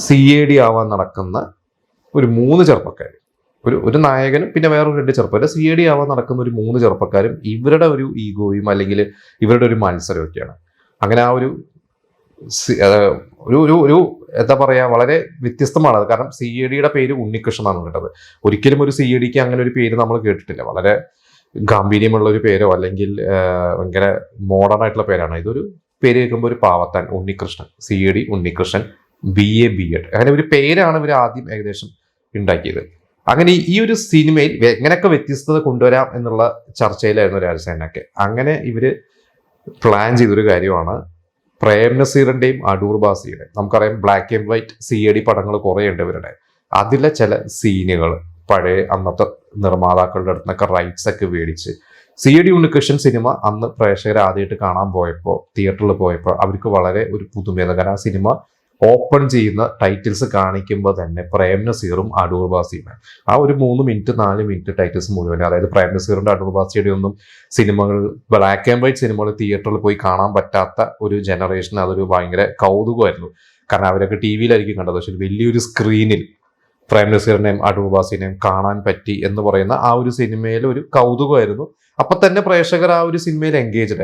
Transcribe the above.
CAD ആവാൻ നടക്കുന്ന ഒരു 3 ചെറുപ്പക്കാർ, ഒരു നായകനും പിന്നെ വേറൊരു 2 ചെറുപ്പക്കാർ, CAD ആവാൻ നടക്കുന്ന ഒരു 3 ചെറുപ്പക്കാരും ഇവരുടെ ഒരു ഈഗോയും അല്ലെങ്കിൽ ഇവരുടെ ഒരു മത്സരമൊക്കെയാണ്. അങ്ങനെ ആ ഒരു ഒരു എന്താ പറയുക, വളരെ വ്യത്യസ്തമാണ് അത്. കാരണം CADയുടെ പേര് ഉണ്ണികൃഷ്ണൻ എന്നാണ് കേട്ടത്. ഒരിക്കലും ഒരു CADക്ക് അങ്ങനെ ഒരു പേര് നമ്മൾ കേട്ടിട്ടില്ല. വളരെ ഗാംഭീര്യമുള്ള ഒരു പേരോ അല്ലെങ്കിൽ ഭയങ്കര മോഡേൺ ആയിട്ടുള്ള പേരാണ്. ഇതൊരു പേര് കേൾക്കുമ്പോൾ ഒരു പാവത്താൻ Unnikrishnan, CAD Unnikrishnan, BA B.Ed, അങ്ങനെ ഒരു പേരാണ് ഇവർ ആദ്യം ഏകദേശം ഉണ്ടാക്കിയത്. അങ്ങനെ ഈ ഒരു സിനിമയിൽ എങ്ങനെയൊക്കെ വ്യത്യസ്തത കൊണ്ടുവരാം എന്നുള്ള ചർച്ചയിലായിരുന്നു രാജസേനൊക്കെ. അങ്ങനെ ഇവര് പ്ലാൻ ചെയ്തൊരു കാര്യമാണ് പ്രേം നസീറിന്റെയും അടൂർ ബാസിയുടെയും. നമുക്കറിയാം ബ്ലാക്ക് ആൻഡ് വൈറ്റ് CAD പടങ്ങൾ കുറേ ഉണ്ട് ഇവരുടെ. അതിലെ ചില സീനുകൾ പഴയ അന്നത്തെ നിർമ്മാതാക്കളുടെ അടുത്ത് നിന്നൊക്കെ റൈറ്റ്സ് ഒക്കെ മേടിച്ച് CAD ഉണ്ണികൃഷ്ണൻ സിനിമ അന്ന് പ്രേക്ഷകർ ആദ്യമായിട്ട് കാണാൻ പോയപ്പോൾ, തിയേറ്ററിൽ പോയപ്പോൾ അവർക്ക് വളരെ ഒരു പുതുമയായിരുന്നു. കാരണം ആ സിനിമ ഓപ്പൺ ചെയ്യുന്ന ടൈറ്റിൽസ് കാണിക്കുമ്പോൾ തന്നെ പ്രേം നസീറും അടൂർ ബാസിയും, ആ ഒരു 3 മിനിറ്റ് 4 മിനിറ്റ് ടൈറ്റിൽസ് മുഴുവൻ, അതായത് പ്രേം നസീറിന്റെ അടൂർ ബാസിയുടെ ഒന്നും സിനിമകൾ, ബ്ലാക്ക് ആൻഡ് വൈറ്റ് സിനിമകൾ തിയേറ്ററിൽ പോയി കാണാൻ പറ്റാത്ത ഒരു ജനറേഷൻ അതൊരു ഭയങ്കര കൗതുകമായിരുന്നു. കാരണം അവരൊക്കെ TV-യിലായിരിക്കും കണ്ടത്. പക്ഷെ വലിയൊരു സ്ക്രീനിൽ പ്രേം നസീറിനെയും അടൂർ ബാസിനെയും കാണാൻ പറ്റി എന്ന് പറയുന്ന ആ ഒരു സിനിമയിൽ ഒരു കൗതുകമായിരുന്നു. അപ്പൊ തന്നെ പ്രേക്ഷകർ ആ ഒരു സിനിമയിൽ എൻഗേജ്ഡ് ആയി.